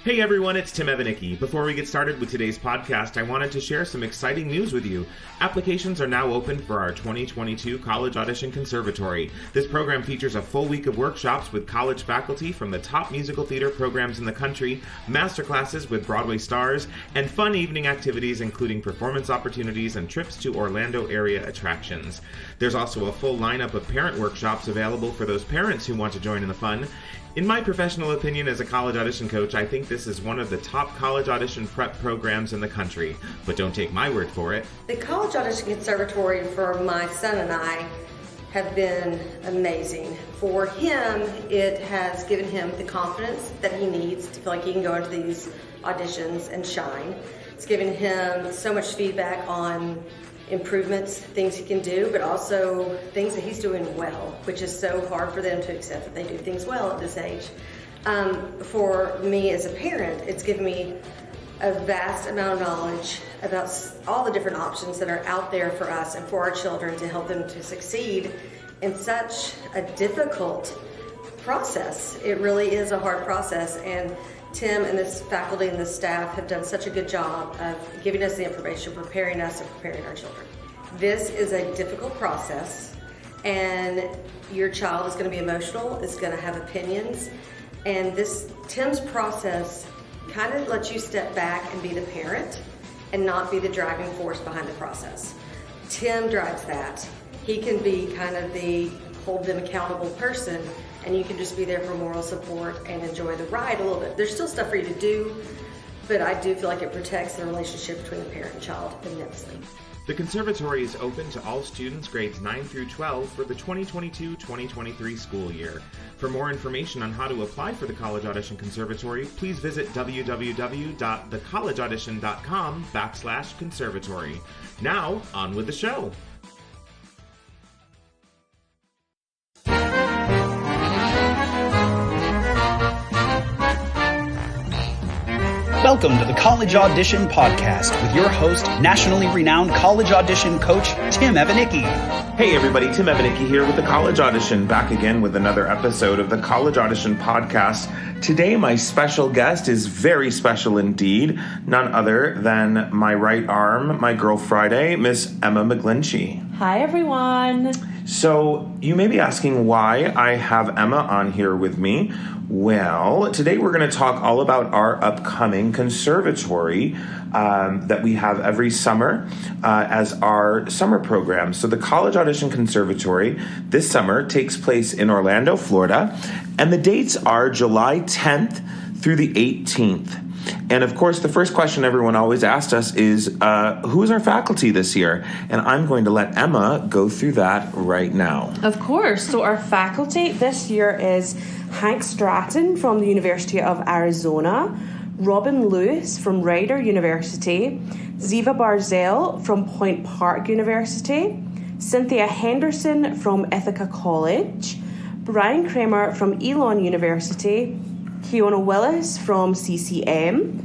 Hey everyone, it's Tim Evanicki. Before we get started with today's podcast, I wanted to share some exciting news with you. Applications are now open for our 2022 College Audition Conservatory. This program features a full week of workshops with college faculty from the top musical theater programs in the country, masterclasses with Broadway stars, and fun evening activities including performance opportunities and trips to Orlando area attractions. There's also a full lineup of parent workshops available for those parents who want to join in the fun. In my professional opinion as a college audition coach, I think this is one of the top college audition prep programs in the country. But don't take my word for it. The College Audition Conservatory for my son and I have been amazing. For him, it has given him the confidence that he needs to feel like he can go into these auditions and shine. It's given him so much feedback on improvements, things he can do, but also things that he's doing well, which is so hard for them to accept that they do things well at this age. For me as a parent, it's given me a vast amount of knowledge about all the different options that are out there for us and for our children to help them to succeed in such a difficult process. It really is a hard process, and Tim and this faculty and the staff have done such a good job of giving us the information, preparing us and preparing our children. This is a difficult process, and your child is going to be emotional, is going to have opinions, and Tim's process kind of lets you step back and be the parent and not be the driving force behind the process. Tim drives that. He can be kind of the hold them accountable person, and you can just be there for moral support and enjoy the ride a little bit. There's still stuff for you to do, but I do feel like it protects the relationship between the parent and child immensely. The conservatory is open to all students grades 9 through 12 for the 2022-2023 school year. For more information on how to apply for the College Audition Conservatory, please visit www.thecollegeaudition.com/conservatory. Now, on with the show. Welcome to the College Audition Podcast with your host, nationally renowned college audition coach, Tim Evanicki. Hey everybody, Tim Evanicki here with the College Audition, back again with another episode of the College Audition Podcast. Today my special guest is very special indeed, none other than my right arm, my girl Friday, Miss Emma McGlinchey. Hi everyone. So you may be asking why I have Emma on here with me. Well, today we're going to talk all about our upcoming conservatory that we have every summer as our summer program. So the College Audition Conservatory this summer takes place in Orlando, Florida, and the dates are July 10th through the 18th. And of course, the first question everyone always asked us is, who is our faculty this year? And I'm going to let Emma go through that right now. Of course. So our faculty this year is Hank Stratton from the University of Arizona, Robin Lewis from Rider University, Ziva Barzell from Point Park University, Cynthia Henderson from Ithaca College, Brian Kramer from Elon University, Kiona Willis from CCM,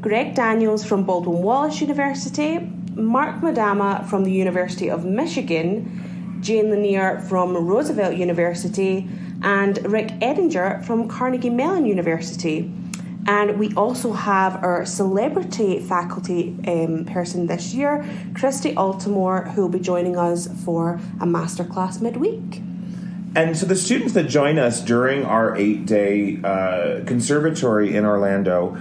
Greg Daniels from Baldwin Wallace University, Mark Madama from the University of Michigan, Jane Lanier from Roosevelt University, and Rick Edinger from Carnegie Mellon University. And we also have our celebrity faculty person this year, Christy Altamore, who will be joining us for a masterclass midweek. And so the students that join us during our 8-day conservatory in Orlando,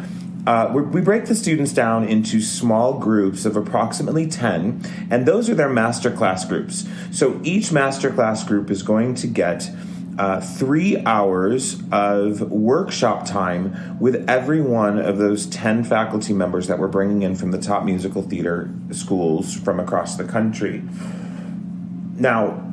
we break the students down into small groups of approximately 10, and those are their masterclass groups. So each masterclass group is going to get 3 hours of workshop time with every one of those 10 faculty members that we're bringing in from the top musical theater schools from across the country. Now,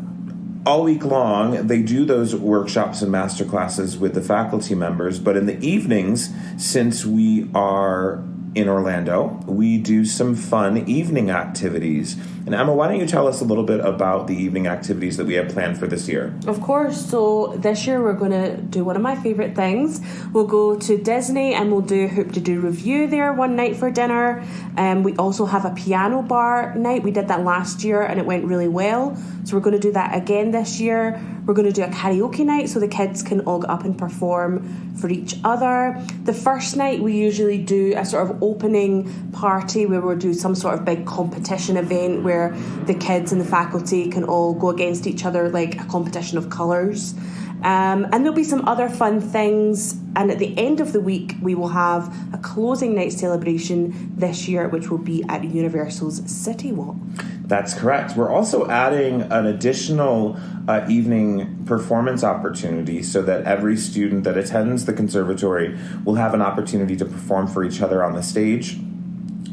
all week long, they do those workshops and masterclasses with the faculty members, but in the evenings, since we are in Orlando, we do some fun evening activities. And Emma, why don't you tell us a little bit about the evening activities that we have planned for this year? Of course. So this year we're going to do one of my favourite things. We'll go to Disney and we'll do Hoop to Do Review there one night for dinner. We also have a piano bar night. We did that last year and it went really well. So we're going to do that again this year. We're going to do a karaoke night so the kids can all get up and perform for each other. The first night we usually do a sort of opening party where we'll do some sort of big competition event where the kids and the faculty can all go against each other, like a competition of colours. And there'll be some other fun things. And at the end of the week, we will have a closing night celebration this year, which will be at Universal's City Walk. That's correct. We're also adding an additional evening performance opportunity so that every student that attends the conservatory will have an opportunity to perform for each other on the stage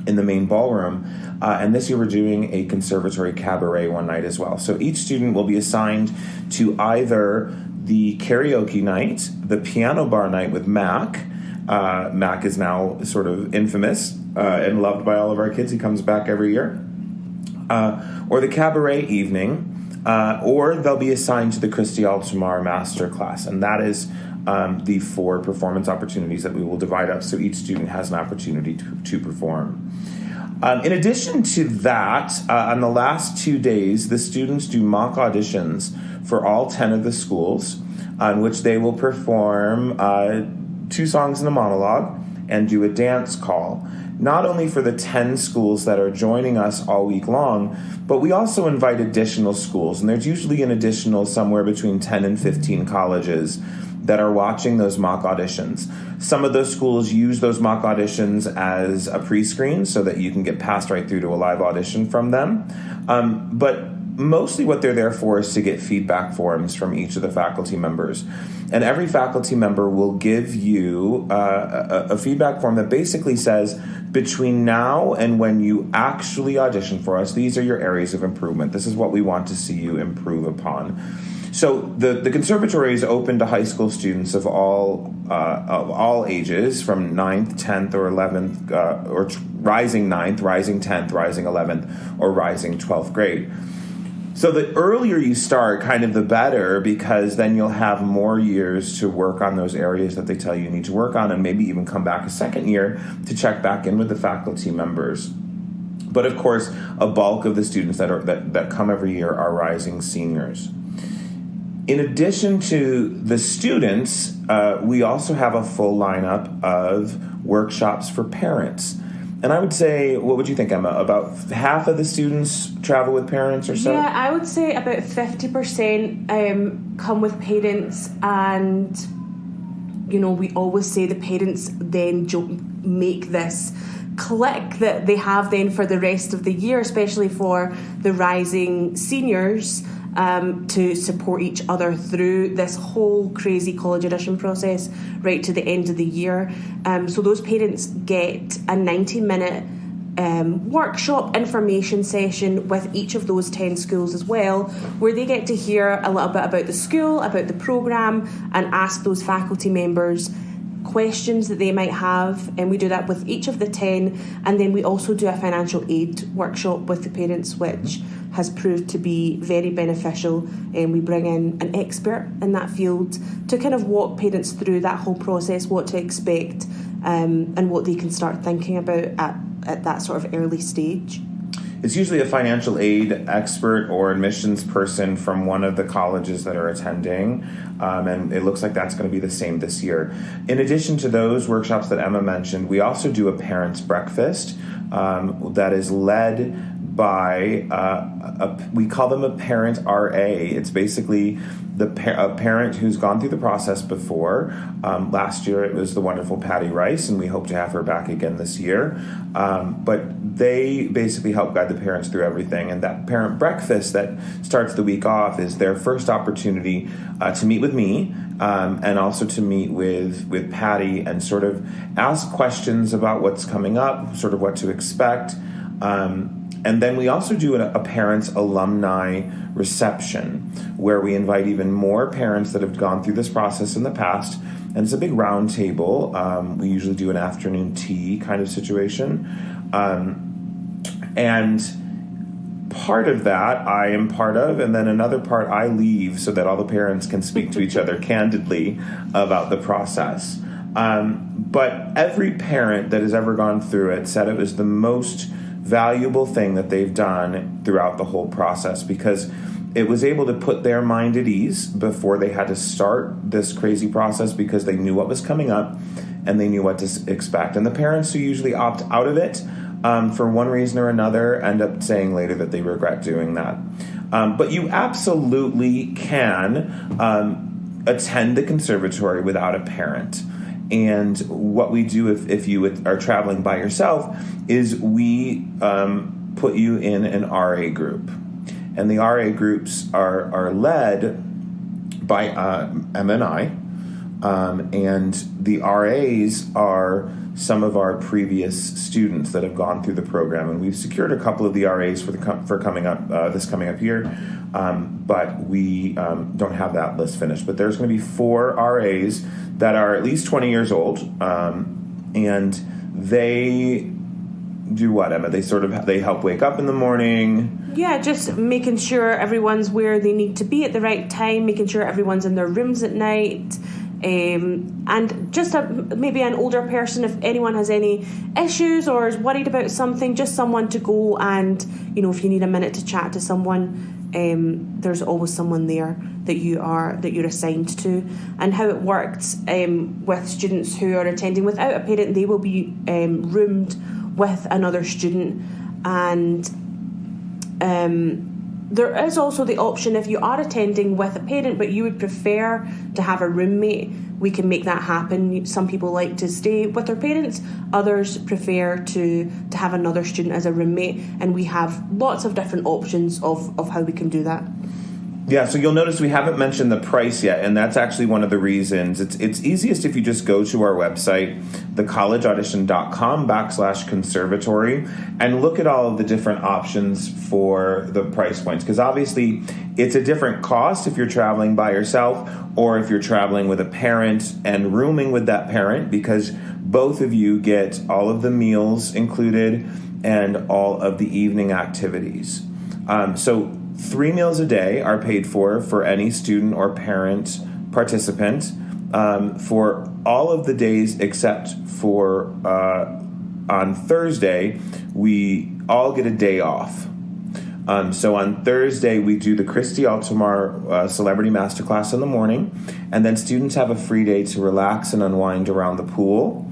in the main ballroom. And this year we're doing a conservatory cabaret one night as well. So each student will be assigned to either the karaoke night, the piano bar night with Mac. Mac is now sort of infamous and loved by all of our kids. He comes back every year. Or the cabaret evening, or they'll be assigned to the Christy Altamar Masterclass. And that is the 4 performance opportunities that we will divide up so each student has an opportunity to perform. In addition to that, on the last 2 days, the students do mock auditions for all 10 of the schools, on which they will perform 2 songs and a monologue and do a dance call. Not only for the 10 schools that are joining us all week long, but we also invite additional schools. And there's usually an additional somewhere between 10 and 15 colleges that are watching those mock auditions. Some of those schools use those mock auditions as a pre-screen so that you can get passed right through to a live audition from them. But mostly what they're there for is to get feedback forms from each of the faculty members. And every faculty member will give you a feedback form that basically says, between now and when you actually audition for us, these are your areas of improvement. This is what we want to see you improve upon. So the conservatory is open to high school students of all ages, from 9th, 10th, or 11th, or rising 9th, rising 10th, rising 11th, or rising 12th grade. So the earlier you start, kind of the better, because then you'll have more years to work on those areas that they tell you need to work on, and maybe even come back a second year to check back in with the faculty members. But of course, a bulk of the students that come every year are rising seniors. In addition to the students, we also have a full lineup of workshops for parents. And I would say, what would you think, Emma? About half of the students travel with parents or so? Yeah, I would say about 50% come with parents, and, you know, we always say the parents then make this click that they have then for the rest of the year, especially for the rising seniors, to support each other through this whole crazy college audition process right to the end of the year. So those parents get a 90-minute workshop information session with each of those 10 schools as well, where they get to hear a little bit about the school, about the programme, and ask those faculty members questions that they might have. And we do that with each of the 10. And then we also do a financial aid workshop with the parents, which has proved to be very beneficial. And we bring in an expert in that field to kind of walk parents through that whole process, what to expect, and what they can start thinking about at that sort of early stage. It's usually a financial aid expert or admissions person from one of the colleges that are attending, and it looks like that's going to be the same this year. In addition to those workshops that Emma mentioned, we also do a parents' breakfast that is led by we call them a parent RA. It's basically a parent who's gone through the process before. Last year it was the wonderful Patty Rice, and we hope to have her back again this year. But they basically help guide the parents through everything. And that parent breakfast that starts the week off is their first opportunity to meet with me, and also to meet with Patty and sort of ask questions about what's coming up, sort of what to expect. And then we also do a parents' alumni reception, where we invite even more parents that have gone through this process in the past. And it's a big round table. We usually do an afternoon tea kind of situation. And part of that I am part of, and then another part I leave so that all the parents can speak to each other candidly about the process. But every parent that has ever gone through it said it was the most valuable thing that they've done throughout the whole process, because it was able to put their mind at ease before they had to start this crazy process, because they knew what was coming up and they knew what to expect. And the parents who usually opt out of it for one reason or another end up saying later that they regret doing that. But you absolutely can attend the conservatory without a parent. And what we do if you are traveling by yourself is we put you in an RA group. And the RA groups are led by Emma and I. And the RAs are some of our previous students that have gone through the program. And we've secured a couple of the RAs for coming up year. But we don't have that list finished. But there's going to be 4 RAs that are at least 20 years old. And they do what, Emma? They help wake up in the morning. Yeah, just making sure everyone's where they need to be at the right time, making sure everyone's in their rooms at night. And just maybe an older person, if anyone has any issues or is worried about something, just someone to go and, if you need a minute to chat to someone, there's always someone there that you're assigned to. And how it works with students who are attending without a parent, they will be roomed with another student. And there is also the option, if you are attending with a parent but you would prefer to have a roommate, we can make that happen. Some people like to stay with their parents, others prefer to have another student as a roommate, and we have lots of different options of how we can do that. Yeah, so you'll notice we haven't mentioned the price yet, and that's actually one of the reasons. It's easiest if you just go to our website, thecollegeaudition.com/conservatory, and look at all of the different options for the price points. Because obviously, it's a different cost if you're traveling by yourself or if you're traveling with a parent and rooming with that parent, because both of you get all of the meals included and all of the evening activities. So 3 meals a day are paid for any student or parent participant for all of the days except for on Thursday, we all get a day off. So on Thursday, we do the Christy Altomar Celebrity Masterclass in the morning, and then students have a free day to relax and unwind around the pool.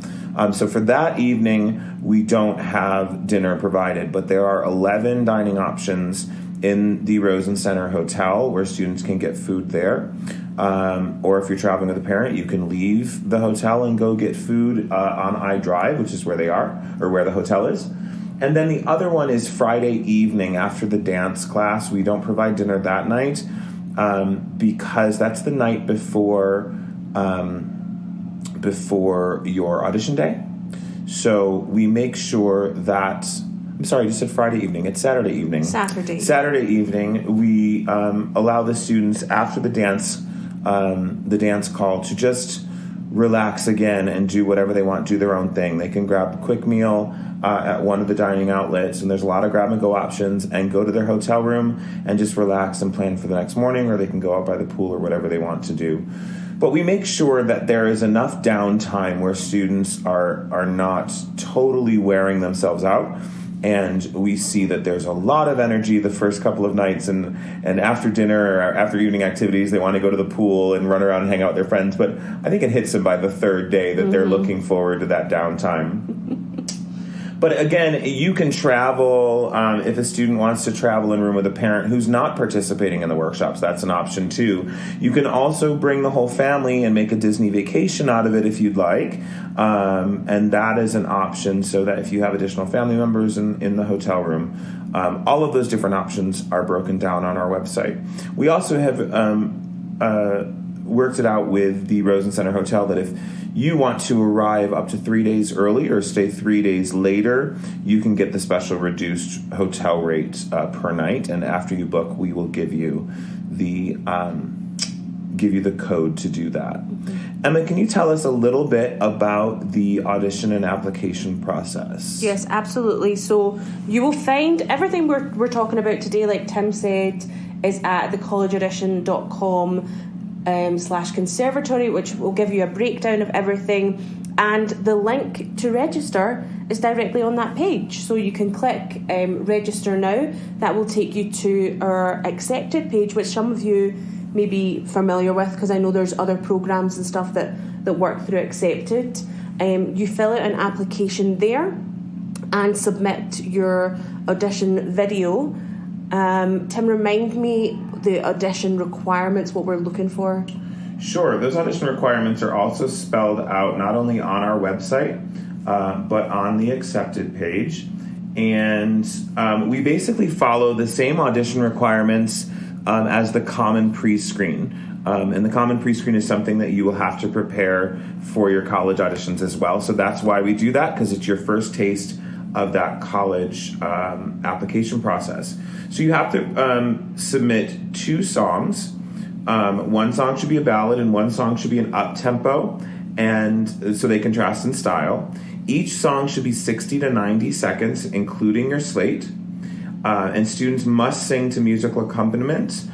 So for that evening, we don't have dinner provided, but there are 11 dining options in the Rosen Center Hotel where students can get food there. Or if you're traveling with a parent, you can leave the hotel and go get food on iDrive, which is where they are, or where the hotel is. And then the other one is Friday evening after the dance class. We don't provide dinner that night because that's the night before your audition day. So we make sure that... I'm sorry, I just said Friday evening. It's Saturday evening. Saturday evening, we allow the students after the dance call to just relax again and do whatever they want, do their own thing. They can grab a quick meal at one of the dining outlets, and there's a lot of grab-and-go options, and go to their hotel room and just relax and plan for the next morning, or they can go out by the pool or whatever they want to do. But we make sure that there is enough downtime where students are not totally wearing themselves out. And we see that there's a lot of energy the first couple of nights, and after dinner or after evening activities, they want to go to the pool and run around and hang out with their friends. But I think it hits them by the 3rd day that they're looking forward to that downtime. But again, you can travel if a student wants to travel and room with a parent who's not participating in the workshops. That's an option too. You can also bring the whole family and make a Disney vacation out of it if you'd like. And that is an option, so that if you have additional family members in the hotel room, all of those different options are broken down on our website. We also have worked it out with the Rosen Center Hotel that if you want to arrive up to 3 days early or stay 3 days later, you can get the special reduced hotel rate per night. And after you book, we will give you the code to do that. Emma, can you tell us a little bit about the audition and application process? Yes, absolutely. So you will find everything we're talking about today, like Tim said, is at thecollegeaudition.com/conservatory, which will give you a breakdown of everything. And the link to register is directly on that page. So you can click register now. That will take you to our accepted page, which some of you may be familiar with, because I know there's other programs and stuff that work through accepted. You fill out an application there and submit your audition video. Tim, remind me the audition requirements, what we're looking for. Sure. Those audition requirements are also spelled out not only on our website, but on the accepted page. And we basically follow the same audition requirements as the common pre-screen. And the common pre-screen is something that you will have to prepare for your college auditions as well. So that's why we do that, because it's your first taste of that college application process. So you have to submit 2 songs. One song should be a ballad and one song should be an up-tempo, and so they contrast in style. Each song should be 60 to 90 seconds, including your slate. And students must sing to musical accompaniment,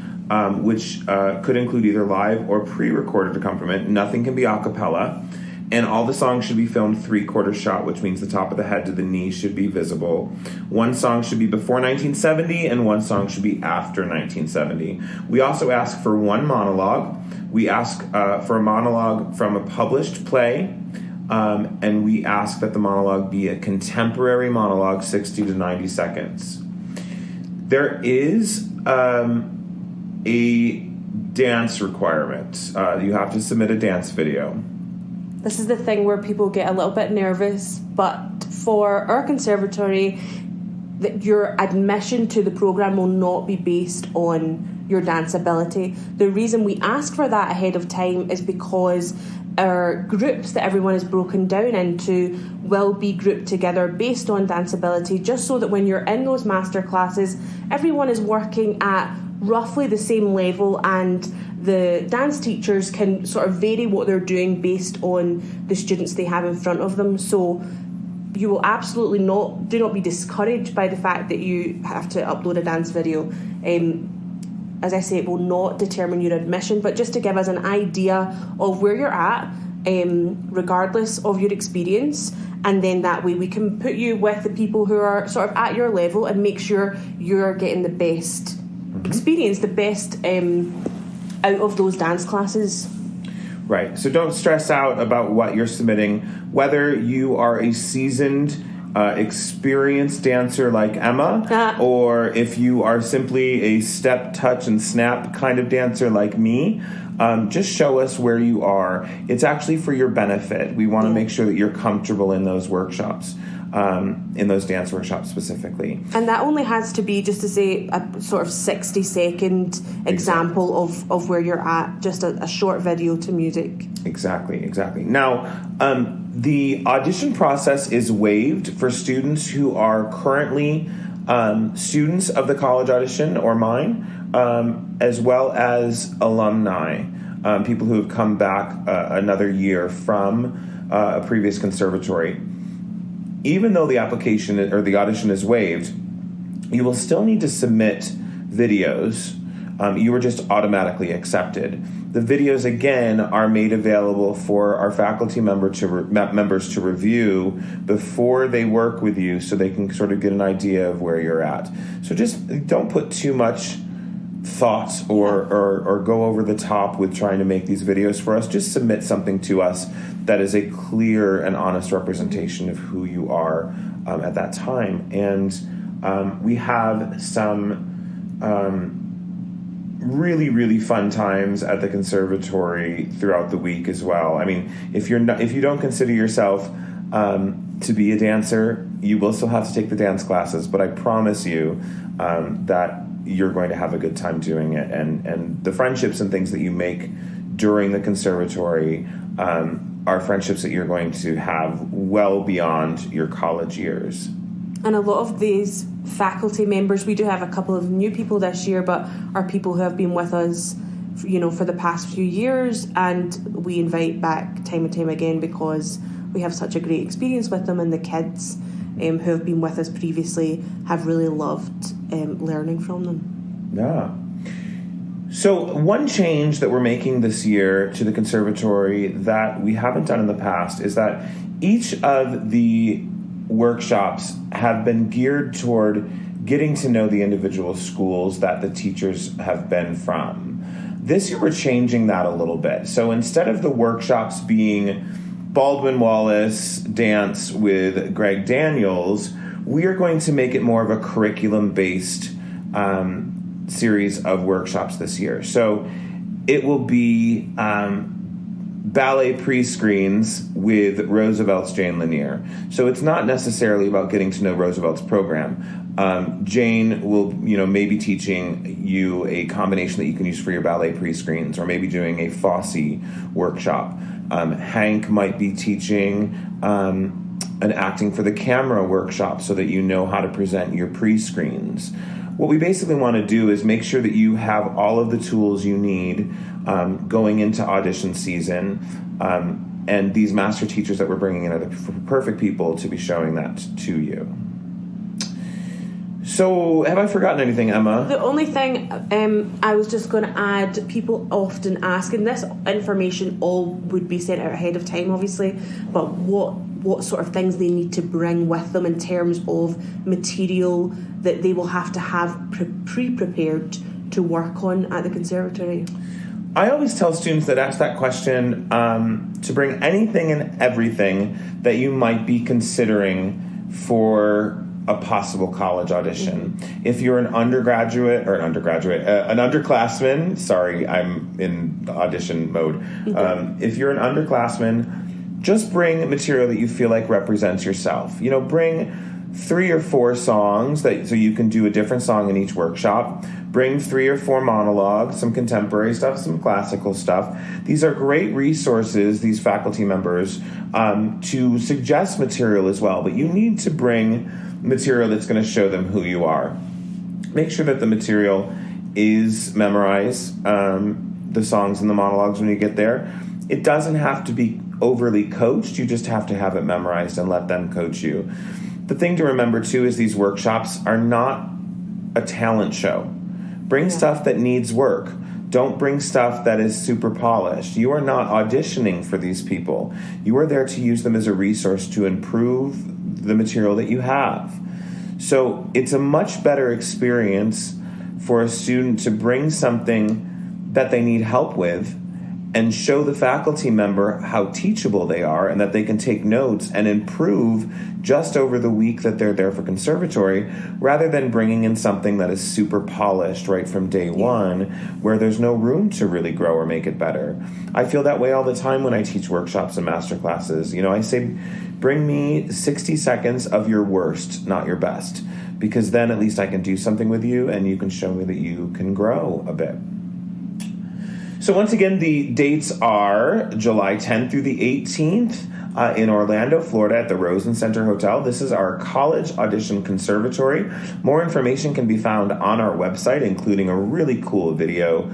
which could include either live or pre-recorded accompaniment. Nothing can be a cappella. And all the songs should be filmed 3/4 shot, which means the top of the head to the knee should be visible. One song should be before 1970 and one song should be after 1970. We also ask for one monologue. We ask for a monologue from a published play, and we ask that the monologue be a contemporary monologue, 60 to 90 seconds. There is a dance requirement. You have to submit a dance video. This is the thing where people get a little bit nervous, but for our conservatory, your admission to the program will not be based on your dance ability. The reason we ask for that ahead of time is because our groups that everyone is broken down into will be grouped together based on dance ability, just so that when you're in those master classes, everyone is working at roughly the same level, and the dance teachers can sort of vary what they're doing based on the students they have in front of them. So you will absolutely do not be discouraged by the fact that you have to upload a dance video. As I say, it will not determine your admission, but just to give us an idea of where you're at, regardless of your experience. And then that way we can put you with the people who are sort of at your level and make sure you're getting the best experience, the best out of those dance classes. Right. So don't stress out about what you're submitting. Whether you are a seasoned, experienced dancer like Emma, or if you are simply a step, touch, and snap kind of dancer like me, just show us where you are. It's actually for your benefit. We want to make sure that you're comfortable in those workshops. In those dance workshops specifically. And that only has to be, just to say, a sort of 60-second example of where you're at, just a short video to music. Exactly. Now, the audition process is waived for students who are currently students of the College Audition or mine, as well as alumni, people who have come back another year from a previous conservatory. Even though the application or the audition is waived, you will still need to submit videos. You were just automatically accepted. The videos, again, are made available for our faculty members to review before they work with you, so they can sort of get an idea of where you're at. So just don't put too much thought or go over the top with trying to make these videos for us. Just submit something to us that is a clear and honest representation of who you are at that time. And we have some really, really fun times at the conservatory throughout the week as well. I mean, if you don't consider yourself to be a dancer, you will still have to take the dance classes, but I promise you that you're going to have a good time doing it. And the friendships and things that you make during the conservatory are friendships that you're going to have well beyond your college years. And a lot of these faculty members, we do have a couple of new people this year, but are people who have been with us for the past few years, and we invite back time and time again because we have such a great experience with them, and the kids who have been with us previously have really loved learning from them. Yeah. So one change that we're making this year to the conservatory that we haven't done in the past is that each of the workshops have been geared toward getting to know the individual schools that the teachers have been from. This year we're changing that a little bit. So instead of the workshops being Baldwin Wallace dance with Greg Daniels, we are going to make it more of a curriculum-based series of workshops this year. So it will be ballet pre-screens with Roosevelt's Jane Lanier. So it's not necessarily about getting to know Roosevelt's program. Jane will, maybe teaching you a combination that you can use for your ballet pre-screens, or maybe doing a Fosse workshop. Hank might be teaching an acting for the camera workshop so that you know how to present your pre-screens. What we basically want to do is make sure that you have all of the tools you need going into audition season, and these master teachers that we're bringing in are the perfect people to be showing that to you. So, have I forgotten anything, Emma? The only thing I was just going to add, people often ask, and this information all would be sent out ahead of time, obviously, but what sort of things they need to bring with them in terms of material that they will have to have pre-prepared to work on at the conservatory. I always tell students that ask that question to bring anything and everything that you might be considering for a possible college audition. Mm-hmm. If you're an underclassman, sorry, I'm in the audition mode. Mm-hmm. If you're an underclassman, just bring material that you feel like represents yourself. Bring 3 or 4 songs so you can do a different song in each workshop. Bring 3 or 4 monologues, some contemporary stuff, some classical stuff. These are great resources, these faculty members, to suggest material as well. But you need to bring material that's going to show them who you are. Make sure that the material is memorized, the songs and the monologues when you get there. It doesn't have to be overly coached. You just have to have it memorized and let them coach you. The thing to remember, too, is these workshops are not a talent show. Bring stuff that needs work. Don't bring stuff that is super polished. You are not auditioning for these people. You are there to use them as a resource to improve the material that you have. So it's a much better experience for a student to bring something that they need help with and show the faculty member how teachable they are and that they can take notes and improve just over the week that they're there for conservatory, rather than bringing in something that is super polished right from day one where there's no room to really grow or make it better. I feel that way all the time when I teach workshops and master classes. I say, bring me 60 seconds of your worst, not your best, because then at least I can do something with you and you can show me that you can grow a bit. So once again, the dates are July 10th through the 18th in Orlando, Florida at the Rosen Center Hotel. This is our College Audition Conservatory. More information can be found on our website, including a really cool video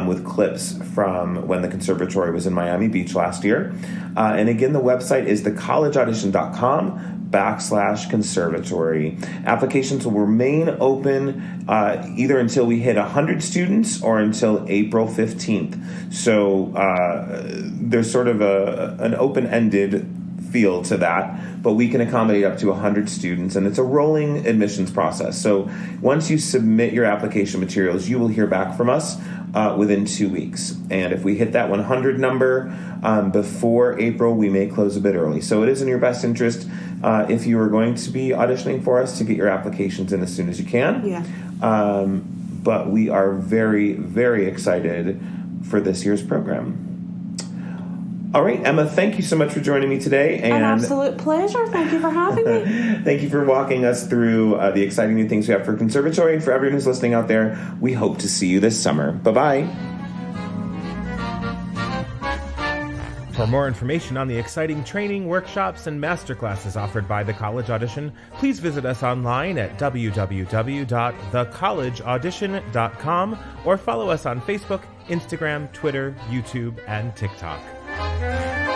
with clips from when the conservatory was in Miami Beach last year. And again, the website is thecollegeaudition.com/conservatory. Applications will remain open either until we hit 100 students or until April 15th. So there's sort of an open-ended feel to that, but we can accommodate up to 100 students, and it's a rolling admissions process. So once you submit your application materials, you will hear back from us within 2 weeks. And if we hit that 100 number before April, we may close a bit early. So it is in your best interest, if you are going to be auditioning for us, to get your applications in as soon as you can. Yeah. But we are very, very excited for this year's program. All right, Emma, thank you so much for joining me today. An absolute pleasure. Thank you for having me. Thank you for walking us through the exciting new things we have for Conservatory. And for everyone who's listening out there, we hope to see you this summer. Bye-bye. For more information on the exciting training, workshops, and masterclasses offered by the College Audition, please visit us online at www.thecollegeaudition.com or follow us on Facebook, Instagram, Twitter, YouTube, and TikTok.